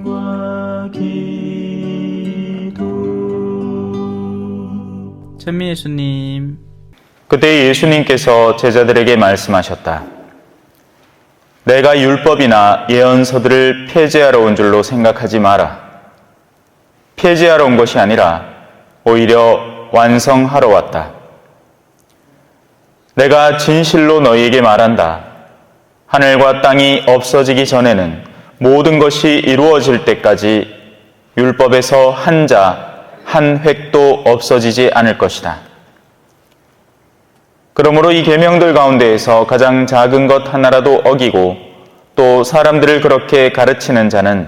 겸손과 기도. 찬미 예수님. 그때 예수님께서 제자들에게 말씀하셨다. 내가 율법이나 예언서들을 폐지하러 온 줄로 생각하지 마라. 폐지하러 온 것이 아니라 오히려 완성하러 왔다. 내가 진실로 너희에게 말한다. 하늘과 땅이 없어지기 전에는 모든 것이 이루어질 때까지 율법에서 한 자, 한 획도 없어지지 않을 것이다. 그러므로 이 계명들 가운데에서 가장 작은 것 하나라도 어기고 또 사람들을 그렇게 가르치는 자는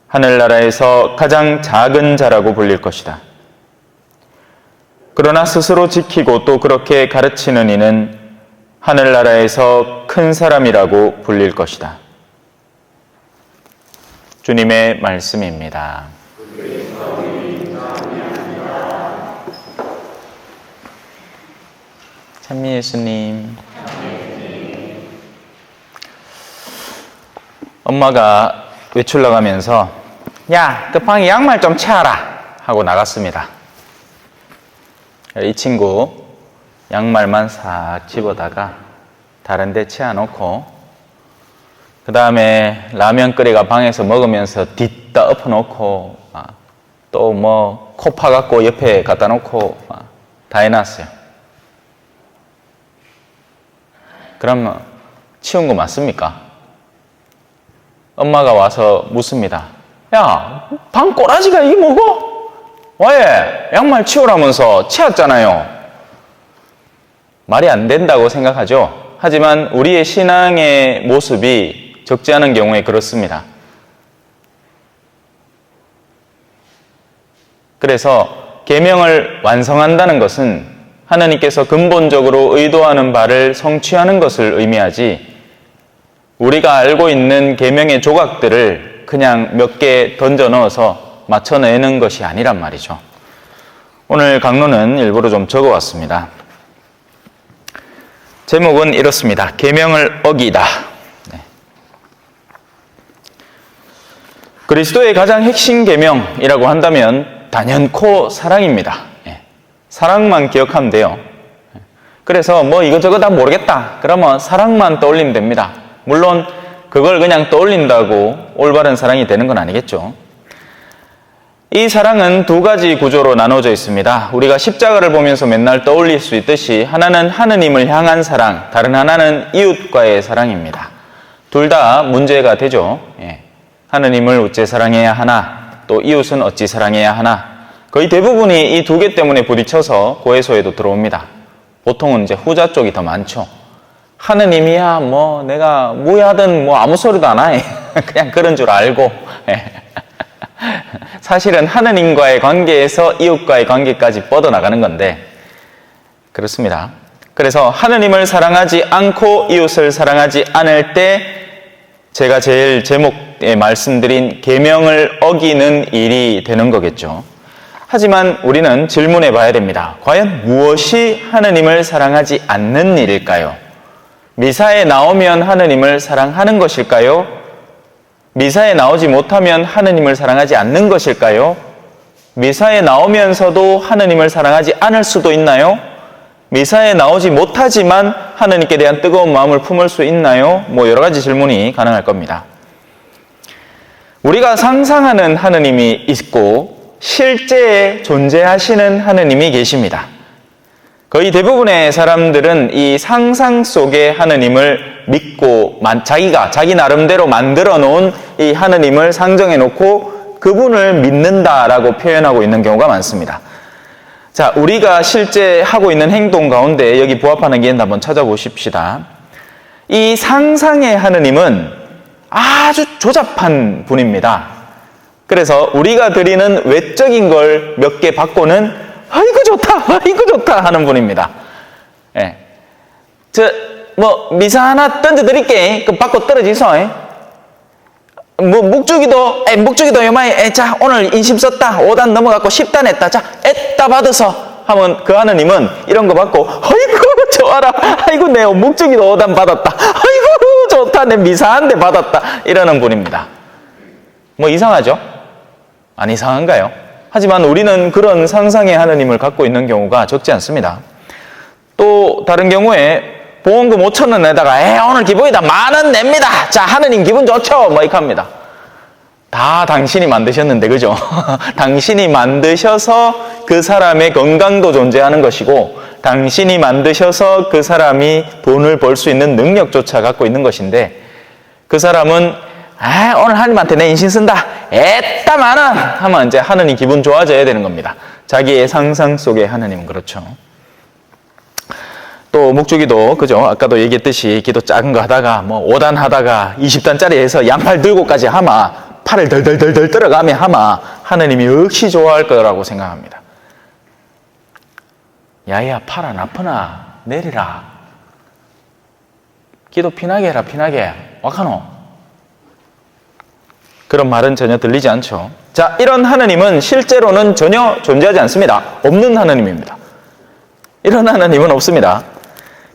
하늘나라에서 가장 작은 자라고 불릴 것이다. 그러나 스스로 지키고 또 그렇게 가르치는 이는 하늘나라에서 큰 사람이라고 불릴 것이다. 주님의 말씀입니다. 찬미 예수님. 엄마가 외출 나가면서 야, 그 방에 양말 좀 채워라 하고 나갔습니다. 이 친구 양말만 싹 집어다가 다른 데 채워놓고 그 다음에 라면 끓이가 방에서 먹으면서 뒤따 엎어놓고 또 뭐 코 파갖고 옆에 갖다 놓고 다 해놨어요. 그럼 치운 거 맞습니까? 엄마가 와서 묻습니다. 야, 방 꼬라지가 이게 뭐고? 왜? 양말 치우라면서 치웠잖아요. 말이 안 된다고 생각하죠. 하지만 우리의 신앙의 모습이 적지 않은 경우에 그렇습니다. 그래서 계명을 완성한다는 것은 하나님께서 근본적으로 의도하는 바를 성취하는 것을 의미하지 우리가 알고 있는 계명의 조각들을 그냥 몇 개 던져 넣어서 맞춰내는 것이 아니란 말이죠. 오늘 강론은 일부러 좀 적어왔습니다. 제목은 이렇습니다. 계명을 어기다. 그리스도의 가장 핵심 계명이라고 한다면 단연코 사랑입니다. 사랑만 기억하면 돼요. 그래서 뭐 이거저거 다 모르겠다. 그러면 사랑만 떠올리면 됩니다. 물론 그걸 그냥 떠올린다고 올바른 사랑이 되는 건 아니겠죠. 이 사랑은 두 가지 구조로 나눠져 있습니다. 우리가 십자가를 보면서 맨날 떠올릴 수 있듯이 하나는 하느님을 향한 사랑, 다른 하나는 이웃과의 사랑입니다. 둘 다 문제가 되죠. 하느님을 어찌 사랑해야 하나, 또 이웃은 어찌 사랑해야 하나. 거의 대부분이 이 두 개 때문에 부딪혀서 고해소에도 들어옵니다. 보통은 이제 후자 쪽이 더 많죠. 하느님이야 뭐 내가 무하든 뭐 아무 소리도 안 해. 그냥 그런 줄 알고. 사실은 하느님과의 관계에서 이웃과의 관계까지 뻗어나가는 건데 그렇습니다. 그래서 하느님을 사랑하지 않고 이웃을 사랑하지 않을 때 제가 제일 제목에 말씀드린 계명을 어기는 일이 되는 거겠죠. 하지만 우리는 질문해 봐야 됩니다. 과연 무엇이 하느님을 사랑하지 않는 일일까요? 미사에 나오면 하느님을 사랑하는 것일까요? 미사에 나오지 못하면 하느님을 사랑하지 않는 것일까요? 미사에 나오면서도 하느님을 사랑하지 않을 수도 있나요? 미사에 나오지 못하지만 하느님께 대한 뜨거운 마음을 품을 수 있나요? 뭐 여러 가지 질문이 가능할 겁니다. 우리가 상상하는 하느님이 있고 실제 존재하시는 하느님이 계십니다. 거의 대부분의 사람들은 이 상상 속의 하느님을 믿고 자기 나름대로 만들어 놓은 이 하느님을 상정해 놓고 그분을 믿는다라고 표현하고 있는 경우가 많습니다. 자, 우리가 실제 하고 있는 행동 가운데 여기 부합하는 게 있는지 한번 찾아보십시다. 이 상상의 하느님은 아주 조잡한 분입니다. 그래서 우리가 드리는 외적인 걸 몇 개 받고는 아이고 좋다 하는 분입니다. 미사 하나 던져드릴게. 그 받고 떨어지소. 묵주기도 요마에, 자, 오늘 인심 썼다. 5단 넘어갔고 10단 했다. 자, 애따 받아서 하면 그 하느님은 이런 거 받고, 아이고, 좋아라. 아이고, 내 묵주기도 5단 받았다. 아이고, 좋다. 내 미사한데 받았다. 이러는 분입니다. 뭐 이상하죠? 안 이상한가요? 하지만 우리는 그런 상상의 하느님을 갖고 있는 경우가 적지 않습니다. 또 다른 경우에 보험금 5,000원 내다가 오늘 기분이다 10,000원 냅니다. 자, 하느님 기분 좋죠? 뭐 이렇게 합니다. 다 당신이 만드셨는데, 그죠? 당신이 만드셔서 그 사람의 건강도 존재하는 것이고, 당신이 만드셔서 그 사람이 돈을 벌 수 있는 능력조차 갖고 있는 것인데, 그 사람은 오늘 하느님한테 내 인신 쓴다. 에따 10,000원 하면 이제 하느님 기분 좋아져야 되는 겁니다. 자기의 상상 속의 하느님은 그렇죠. 또 묵주기도, 그죠? 아까도 얘기했듯이 기도 작은 거 하다가 뭐 5단 하다가 20단짜리 해서 양팔 들고까지 하마, 팔을 덜덜덜덜 떨어가며 하마, 하느님이 역시 좋아할 거라고 생각합니다. 야야, 팔 안 아프나? 내리라. 기도 피나게 해라, 피나게. 와카노. 그런 말은 전혀 들리지 않죠. 자, 이런 하느님은 실제로는 전혀 존재하지 않습니다. 없는 하느님입니다. 이런 하느님은 없습니다.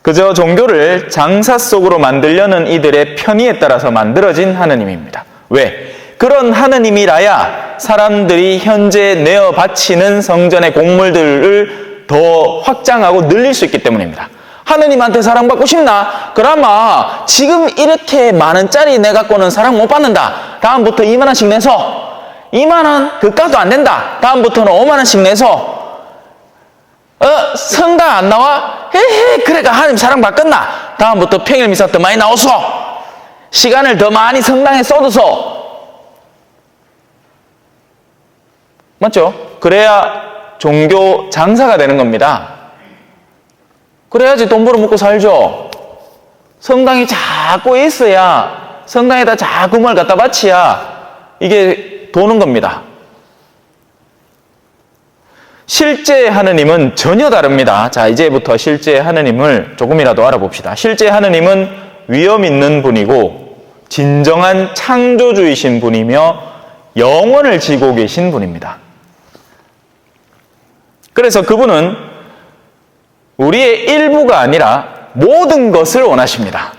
그저 종교를 장사 속으로 만들려는 이들의 편의에 따라서 만들어진 하느님입니다. 왜? 그런 하느님이라야 사람들이 현재 내어 바치는 성전의 곡물들을 더 확장하고 늘릴 수 있기 때문입니다. 하느님한테 사랑받고 싶나? 그나마 지금 이렇게 만원짜리 내 갖고는 사랑 못 받는다. 다음부터 20,000원씩 내서 20,000원 그까도 안 된다. 다음부터는 50,000원씩 내서 성당 안 나와? 헤헤, 그래가 하느님 사랑받겠나? 다음부터 평일 미사 더 많이 나오소. 시간을 더 많이 성당에 쏟아서. 맞죠? 그래야 종교 장사가 되는 겁니다. 그래야지 돈 벌어 먹고 살죠. 성당이 자꾸 있어야, 성당에다 자꾸 뭘 갖다 바치야 이게 도는 겁니다. 실제 하느님은 전혀 다릅니다. 자, 이제부터 실제 하느님을 조금이라도 알아봅시다. 실제 하느님은 위엄 있는 분이고 진정한 창조주이신 분이며 영원을 지고 계신 분입니다. 그래서 그분은 우리의 일부가 아니라 모든 것을 원하십니다.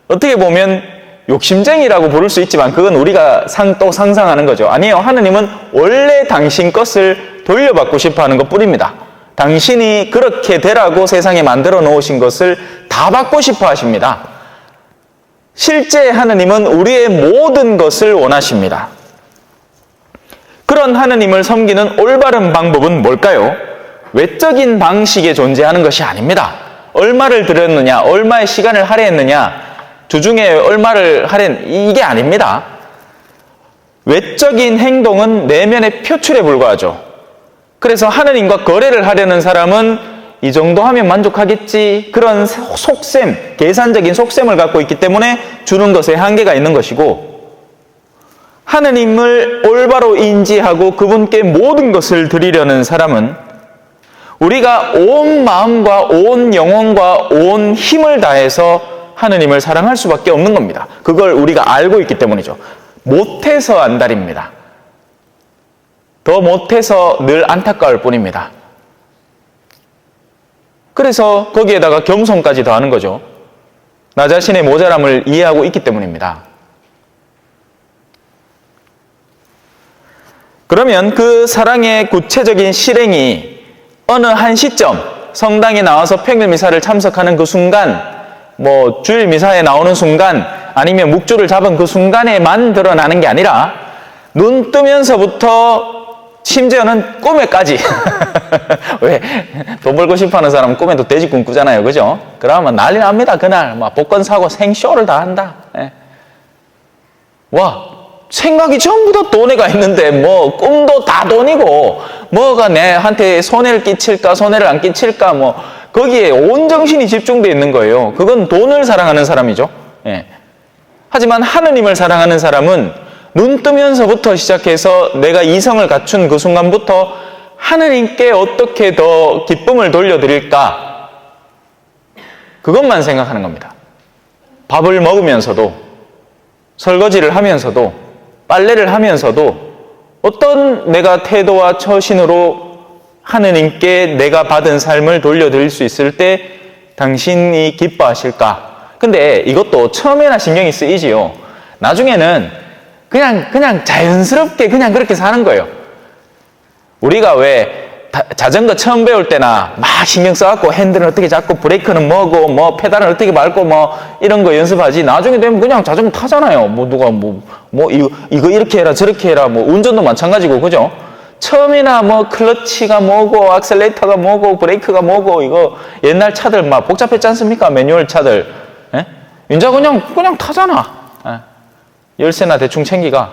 어떻게 보면 욕심쟁이라고 부를 수 있지만 그건 우리가 또 상상하는 거죠. 아니에요. 하느님은 원래 당신 것을 돌려받고 싶어 하는 것 뿐입니다. 당신이 그렇게 되라고 세상에 만들어 놓으신 것을 다 받고 싶어 하십니다. 실제 하느님은 우리의 모든 것을 원하십니다. 그런 하느님을 섬기는 올바른 방법은 뭘까요? 외적인 방식에 존재하는 것이 아닙니다. 얼마를 들였느냐, 얼마의 시간을 할애했느냐, 주중에 얼마를 이게 아닙니다. 외적인 행동은 내면의 표출에 불과하죠. 그래서 하느님과 거래를 하려는 사람은 이 정도 하면 만족하겠지, 그런 속셈, 계산적인 속셈을 갖고 있기 때문에 주는 것에 한계가 있는 것이고, 하느님을 올바로 인지하고 그분께 모든 것을 드리려는 사람은 우리가 온 마음과 온 영혼과 온 힘을 다해서 하느님을 사랑할 수밖에 없는 겁니다. 그걸 우리가 알고 있기 때문이죠. 못해서 안달입니다. 더 못해서 늘 안타까울 뿐입니다. 그래서 거기에다가 겸손까지 더하는 거죠. 나 자신의 모자람을 이해하고 있기 때문입니다. 그러면 그 사랑의 구체적인 실행이 어느 한 시점, 성당에 나와서 평일 미사를 참석하는 그 순간, 뭐 주일 미사에 나오는 순간, 아니면 묵주를 잡은 그 순간에만 드러나는 게 아니라 눈 뜨면서부터 심지어는 꿈에까지 왜? 돈 벌고 싶어하는 사람은 꿈에도 돼지꿈 꾸잖아요. 그죠? 그러면 난리 납니다. 그날 막 복권 사고 생쇼를 다 한다. 예. 와, 생각이 전부 다 돈에 가 있는데 뭐 꿈도 다 돈이고 뭐가 내한테 손해를 끼칠까 손해를 안 끼칠까 뭐 거기에 온 정신이 집중되어 있는 거예요. 그건 돈을 사랑하는 사람이죠. 예. 하지만 하느님을 사랑하는 사람은 눈 뜨면서부터 시작해서 내가 이성을 갖춘 그 순간부터 하느님께 어떻게 더 기쁨을 돌려드릴까, 그것만 생각하는 겁니다. 밥을 먹으면서도, 설거지를 하면서도, 빨래를 하면서도 어떤 내가 태도와 처신으로 하느님께 내가 받은 삶을 돌려드릴 수 있을 때 당신이 기뻐하실까, 근데 이것도 처음에나 신경이 쓰이지요. 나중에는 그냥 자연스럽게 그냥 그렇게 사는 거예요. 우리가 왜 자전거 처음 배울 때나 막 신경 써갖고 핸들은 어떻게 잡고 브레이크는 뭐고 뭐 페달은 어떻게 밟고 뭐 이런 거 연습하지, 나중에 되면 그냥 자전거 타잖아요. 뭐 누가 이거 이렇게 해라 저렇게 해라, 뭐 운전도 마찬가지고, 그죠? 처음이나 뭐 클러치가 뭐고 악셀레이터가 뭐고 브레이크가 뭐고, 이거 옛날 차들 막 복잡했지 않습니까? 매뉴얼 차들. 예? 인자 그냥 타잖아. 예. 열쇠나 대충 챙기가.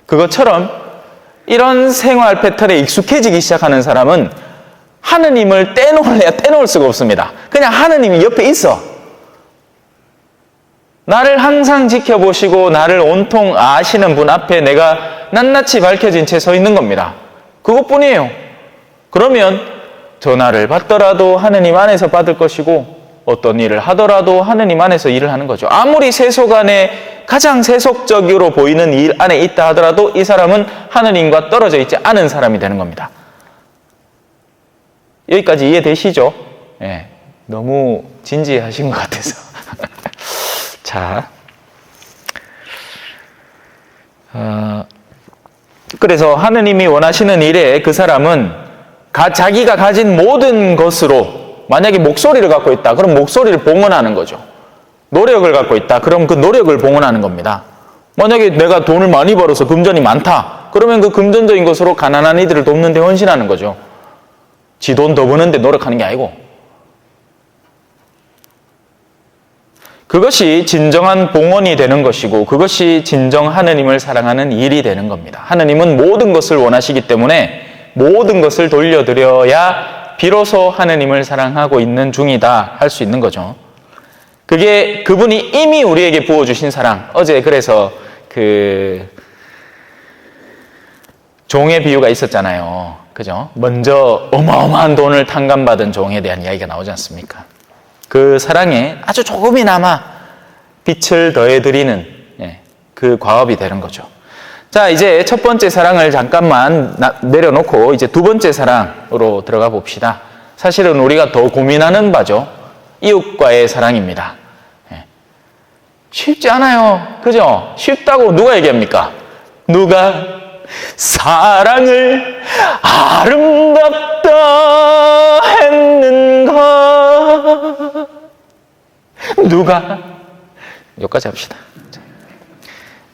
그것처럼 이런 생활 패턴에 익숙해지기 시작하는 사람은 하느님을 떼놓을 수가 없습니다. 그냥 하느님이 옆에 있어. 나를 항상 지켜보시고 나를 온통 아시는 분 앞에 내가 낱낱이 밝혀진 채 서 있는 겁니다. 그것뿐이에요. 그러면 전화를 받더라도 하느님 안에서 받을 것이고, 어떤 일을 하더라도 하느님 안에서 일을 하는 거죠. 아무리 세속 안에 가장 세속적으로 보이는 일 안에 있다 하더라도 이 사람은 하느님과 떨어져 있지 않은 사람이 되는 겁니다. 여기까지 이해되시죠? 예, 너무 진지하신 것 같아서. 자, 그래서 하느님이 원하시는 일에 그 사람은 자기가 가진 모든 것으로, 만약에 목소리를 갖고 있다, 그럼 목소리를 봉헌하는 거죠. 노력을 갖고 있다, 그럼 그 노력을 봉헌하는 겁니다. 만약에 내가 돈을 많이 벌어서 금전이 많다, 그러면 그 금전적인 것으로 가난한 이들을 돕는 데 헌신하는 거죠. 지 돈 더 버는데 노력하는 게 아니고. 그것이 진정한 봉헌이 되는 것이고, 그것이 진정 하느님을 사랑하는 일이 되는 겁니다. 하느님은 모든 것을 원하시기 때문에 모든 것을 돌려드려야 비로소 하느님을 사랑하고 있는 중이다 할 수 있는 거죠. 그게 그분이 이미 우리에게 부어주신 사랑. 어제 그래서 그 종의 비유가 있었잖아요. 그죠? 먼저 어마어마한 돈을 탕감받은 종에 대한 이야기가 나오지 않습니까? 그 사랑에 아주 조금이나마 빛을 더해드리는 그 과업이 되는 거죠. 자, 이제 첫 번째 사랑을 잠깐만 내려놓고 이제 두 번째 사랑으로 들어가 봅시다. 사실은 우리가 더 고민하는 바죠. 이웃과의 사랑입니다. 쉽지 않아요. 그죠? 쉽다고 누가 얘기합니까? 누가 사랑을 아름답다 했는가? 누가? 여기까지 합시다.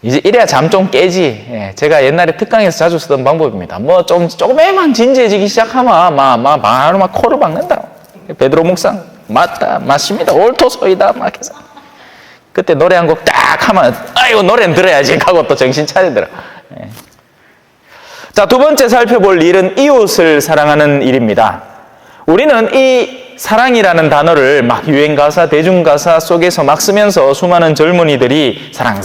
이제 이래야 잠 좀 깨지. 제가 옛날에 특강에서 자주 쓰던 방법입니다. 뭐 조금만 진지해지기 시작하면 바로 막 코를 박는다. 베드로 목상 맞습니다. 옳토소이다 막 해서. 그때 노래 한 곡 딱 하면 아이고 노래는 들어야지 하고 또 정신 차리더라. 자, 두 번째 살펴볼 일은 이웃을 사랑하는 일입니다. 우리는 이 사랑이라는 단어를 막 유행가사, 대중가사 속에서 막 쓰면서 수많은 젊은이들이 사랑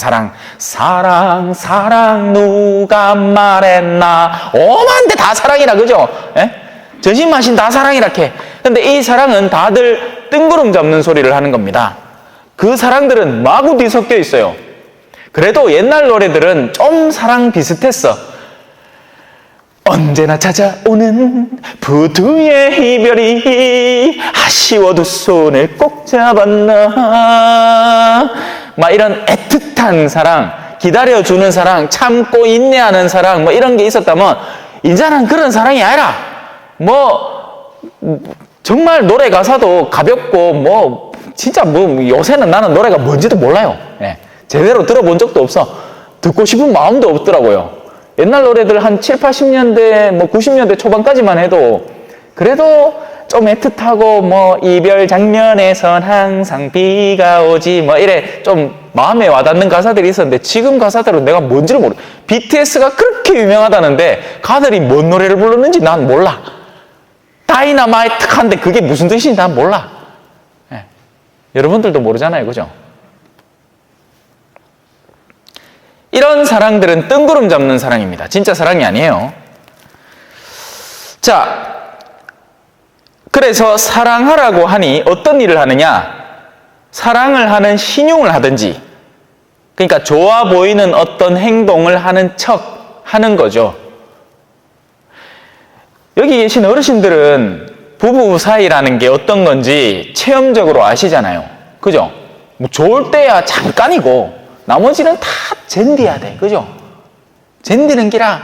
누가 말했나, 오만데 다 사랑이라, 그죠? 전신마신 다 사랑이라 해. 근데 이 사랑은 다들 뜬구름 잡는 소리를 하는 겁니다. 그 사랑들은 마구 뒤섞여 있어요. 그래도 옛날 노래들은 좀 사랑 비슷했어. 언제나 찾아오는 부두의 이별이 아쉬워 두 손을 꼭 잡았나, 막 이런 애틋한 사랑, 기다려주는 사랑, 참고 인내하는 사랑, 뭐 이런 게 있었다면 이제는 그런 사랑이 아니라 정말 노래 가사도 가볍고 진짜 요새는 나는 노래가 뭔지도 몰라요. 제대로 들어본 적도 없어. 듣고 싶은 마음도 없더라고요. 옛날 노래들 한 7, 80년대, 90년대 초반까지만 해도 그래도 좀 애틋하고 이별 장면에선 항상 비가 오지 이래 좀 마음에 와닿는 가사들이 있었는데, 지금 가사들은 내가 뭔지를 모르. BTS가 그렇게 유명하다는데 가들이 뭔 노래를 불렀는지 난 몰라. 다이너마이트한데 그게 무슨 뜻인지 난 몰라. 여러분들도 모르잖아요, 그죠? 이런 사랑들은 뜬구름 잡는 사랑입니다. 진짜 사랑이 아니에요. 자, 그래서 사랑하라고 하니 어떤 일을 하느냐? 사랑을 하는 신용을 하든지, 그러니까 좋아 보이는 어떤 행동을 하는 척 하는 거죠. 여기 계신 어르신들은 부부 사이라는 게 어떤 건지 체험적으로 아시잖아요. 그죠? 뭐 좋을 때야 잠깐이고 나머지는 다 젠디해야 돼. 그죠? 젠디는 기라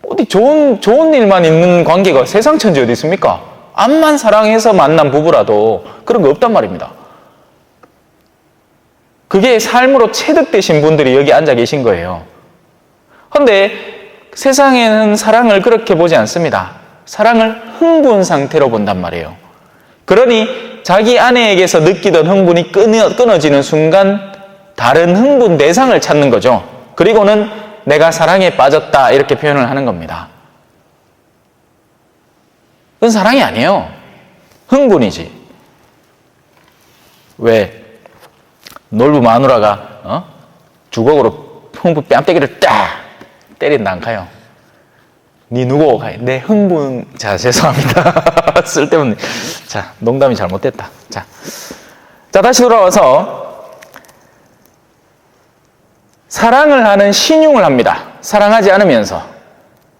어디 좋은 일만 있는 관계가 세상 천지 어디 있습니까? 암만 사랑해서 만난 부부라도 그런 거 없단 말입니다. 그게 삶으로 체득되신 분들이 여기 앉아 계신 거예요. 그런데 세상에는 사랑을 그렇게 보지 않습니다. 사랑을 흥분 상태로 본단 말이에요. 그러니 자기 아내에게서 느끼던 흥분이 끊어지는 순간 다른 흥분 대상을 찾는 거죠. 그리고는 내가 사랑에 빠졌다 이렇게 표현을 하는 겁니다. 그건 사랑이 아니에요. 흥분이지. 왜? 놀부 마누라가 주걱으로 흥분 뺨때기를 딱 때린다 안 가요? 니 누구 가요? 내 흥분. 자, 죄송합니다. 쓸데없는. 자, 농담이 잘못됐다. 자, 다시 돌아와서 사랑을 하는 신용을 합니다. 사랑하지 않으면서.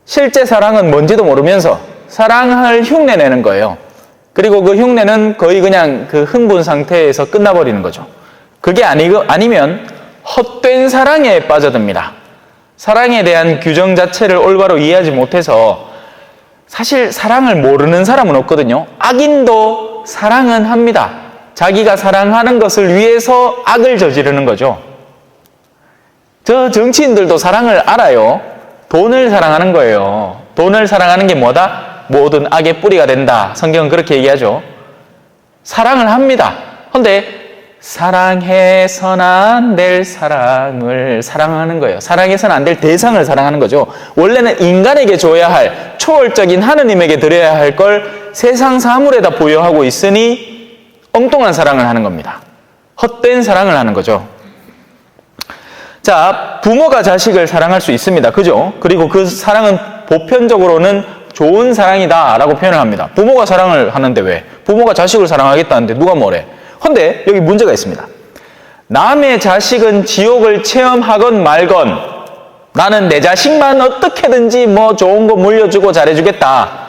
실제 사랑은 뭔지도 모르면서 사랑을 흉내내는 거예요. 그리고 그 흉내는 거의 그냥 그 흥분 상태에서 끝나버리는 거죠. 그게 아니면 헛된 사랑에 빠져듭니다. 사랑에 대한 규정 자체를 올바로 이해하지 못해서 사실 사랑을 모르는 사람은 없거든요. 악인도 사랑은 합니다. 자기가 사랑하는 것을 위해서 악을 저지르는 거죠. 저 정치인들도 사랑을 알아요. 돈을 사랑하는 거예요. 돈을 사랑하는 게 뭐다? 모든 악의 뿌리가 된다. 성경은 그렇게 얘기하죠. 사랑을 합니다. 그런데 사랑해서는 안 될 사랑을 사랑하는 거예요. 사랑해서는 안 될 대상을 사랑하는 거죠. 원래는 인간에게 줘야 할 초월적인 하느님에게 드려야 할 걸 세상 사물에다 부여하고 있으니 엉뚱한 사랑을 하는 겁니다. 헛된 사랑을 하는 거죠. 자, 부모가 자식을 사랑할 수 있습니다. 그죠? 그리고 그 사랑은 보편적으로는 좋은 사랑이다 라고 표현을 합니다. 부모가 사랑을 하는데 왜? 부모가 자식을 사랑하겠다는데 누가 뭐래? 근데 여기 문제가 있습니다. 남의 자식은 지옥을 체험하건 말건 나는 내 자식만 어떻게든지 뭐 좋은 거 물려주고 잘해주겠다.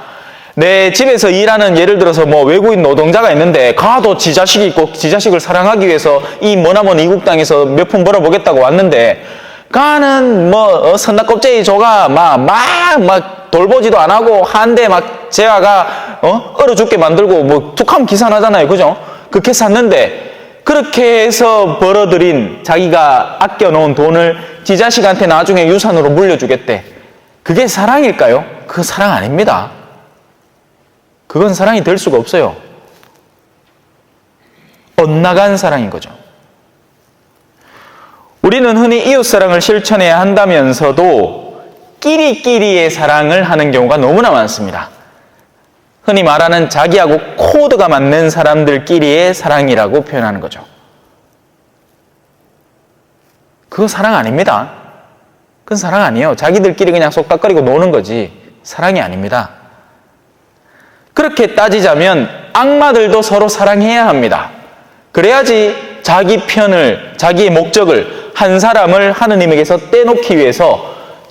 내 집에서 일하는 예를 들어서 뭐 외국인 노동자가 있는데 가도 지 자식이 있고 지 자식을 사랑하기 위해서 이 머나먼 이국 땅에서 몇 푼 벌어보겠다고 왔는데 가는 뭐 선납껍질 조가 막 돌보지도 안 하고 한 대 막 재화가 얼어 죽게 만들고 뭐 툭하면 기사 나잖아요. 그죠? 그렇게 샀는데 그렇게 해서 벌어들인 자기가 아껴놓은 돈을 지 자식한테 나중에 유산으로 물려주겠대. 그게 사랑일까요? 그거 사랑 아닙니다. 그건 사랑이 될 수가 없어요. 엇나간 사랑인 거죠. 우리는 흔히 이웃사랑을 실천해야 한다면서도 끼리끼리의 사랑을 하는 경우가 너무나 많습니다. 흔히 말하는 자기하고 코드가 맞는 사람들끼리의 사랑이라고 표현하는 거죠. 그거 사랑 아닙니다. 그건 사랑 아니에요. 자기들끼리 그냥 속닥거리고 노는 거지 사랑이 아닙니다. 그렇게 따지자면 악마들도 서로 사랑해야 합니다. 그래야지 자기 편을, 자기의 목적을, 한 사람을 하느님에게서 떼놓기 위해서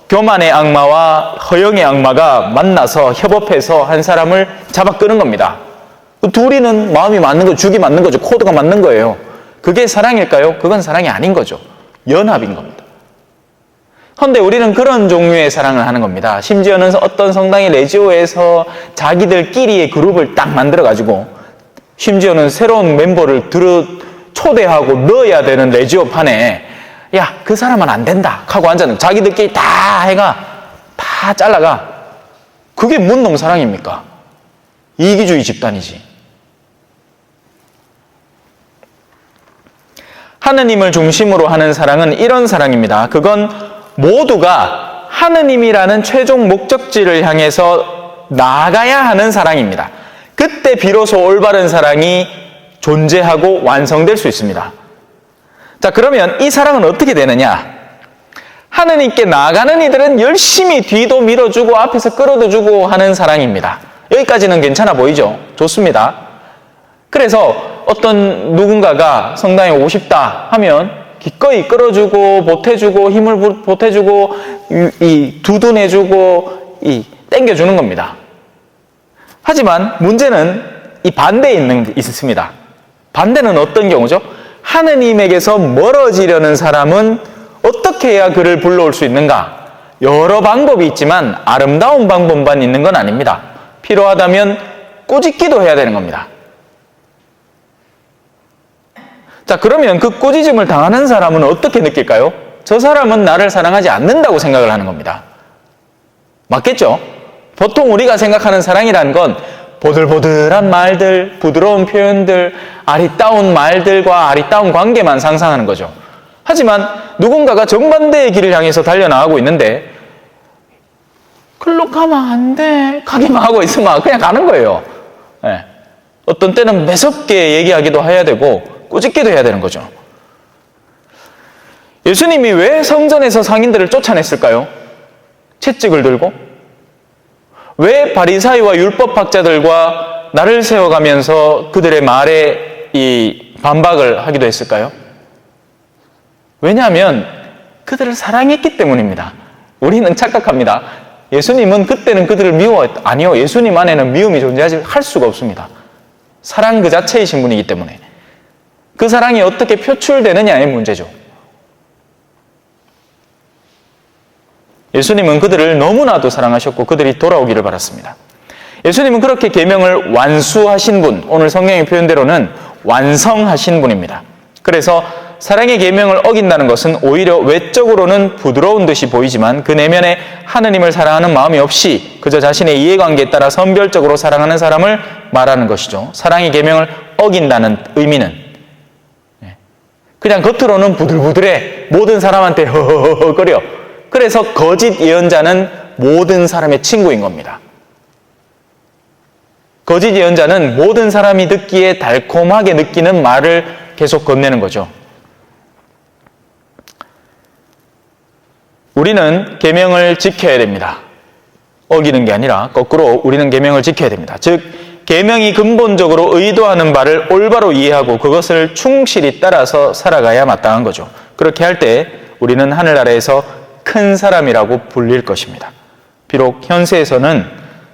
교만의 악마와 허영의 악마가 만나서 협업해서 한 사람을 잡아 끄는 겁니다. 둘이는 마음이 맞는 거죠. 죽이 맞는 거죠. 코드가 맞는 거예요. 그게 사랑일까요? 그건 사랑이 아닌 거죠. 연합인 겁니다. 그런데 우리는 그런 종류의 사랑을 하는 겁니다. 심지어는 어떤 성당의 레지오에서 자기들끼리의 그룹을 딱 만들어가지고 심지어는 새로운 멤버를 초대하고 넣어야 되는 레지오판에 야, 그 사람은 안 된다 하고 앉아는 자기들끼리 다 해가 다 잘라가. 그게 뭔 놈 사랑입니까? 이기주의 집단이지. 하느님을 중심으로 하는 사랑은 이런 사랑입니다. 그건 모두가 하느님이라는 최종 목적지를 향해서 나아가야 하는 사랑입니다. 그때 비로소 올바른 사랑이 존재하고 완성될 수 있습니다. 자, 그러면 이 사랑은 어떻게 되느냐? 하느님께 나아가는 이들은 열심히 뒤도 밀어주고 앞에서 끌어도주고 하는 사랑입니다. 여기까지는 괜찮아 보이죠? 좋습니다. 그래서 어떤 누군가가 성당에 오고 싶다 하면 기꺼이 끌어주고 보태주고 힘을 보태주고 이 두둔해주고 이 땡겨주는 겁니다. 하지만 문제는 이 반대에 있습니다. 반대는 어떤 경우죠? 하느님에게서 멀어지려는 사람은 어떻게 해야 그를 불러올 수 있는가? 여러 방법이 있지만 아름다운 방법만 있는 건 아닙니다. 필요하다면 꾸짖기도 해야 되는 겁니다. 자, 그러면 그 꾸짖음을 당하는 사람은 어떻게 느낄까요? 저 사람은 나를 사랑하지 않는다고 생각을 하는 겁니다. 맞겠죠? 보통 우리가 생각하는 사랑이라는 건 보들보들한 말들, 부드러운 표현들, 아리따운 말들과 아리따운 관계만 상상하는 거죠. 하지만 누군가가 정반대의 길을 향해서 달려나가고 있는데 글로 가면 안 돼. 가기만 하고 있으면 그냥 가는 거예요. 네. 어떤 때는 매섭게 얘기하기도 해야 되고 꾸짖기도 해야 되는 거죠. 예수님이 왜 성전에서 상인들을 쫓아냈을까요? 채찍을 들고? 왜 바리사이와 율법학자들과 나를 세워가면서 그들의 말에 이 반박을 하기도 했을까요? 왜냐하면 그들을 사랑했기 때문입니다. 우리는 착각합니다. 예수님은 그때는 그들을 미워했다. 아니요, 예수님 안에는 미움이 존재하지 할 수가 없습니다. 사랑 그 자체이신 분이기 때문에. 그 사랑이 어떻게 표출되느냐의 문제죠. 예수님은 그들을 너무나도 사랑하셨고 그들이 돌아오기를 바랐습니다. 예수님은 그렇게 계명을 완수하신 분, 오늘 성경의 표현대로는 완성하신 분입니다. 그래서 사랑의 계명을 어긴다는 것은 오히려 외적으로는 부드러운 듯이 보이지만 그 내면에 하느님을 사랑하는 마음이 없이 그저 자신의 이해관계에 따라 선별적으로 사랑하는 사람을 말하는 것이죠. 사랑의 계명을 어긴다는 의미는 그냥 겉으로는 부들부들해. 모든 사람한테 허허허거려. 그래서 거짓 예언자는 모든 사람의 친구인 겁니다. 거짓 예언자는 모든 사람이 듣기에 달콤하게 느끼는 말을 계속 건네는 거죠. 우리는 계명을 지켜야 됩니다. 어기는 게 아니라 거꾸로 우리는 계명을 지켜야 됩니다. 즉 계명이 근본적으로 의도하는 바를 올바로 이해하고 그것을 충실히 따라서 살아가야 마땅한 거죠. 그렇게 할 때 우리는 하늘나라에서 큰 사람이라고 불릴 것입니다. 비록 현세에서는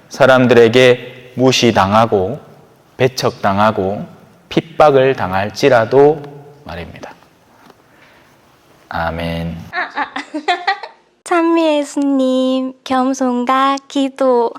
사람들에게 무시당하고 배척당하고 핍박을 당할지라도 말입니다. 아멘. 찬미 예수님, 겸손과 기도.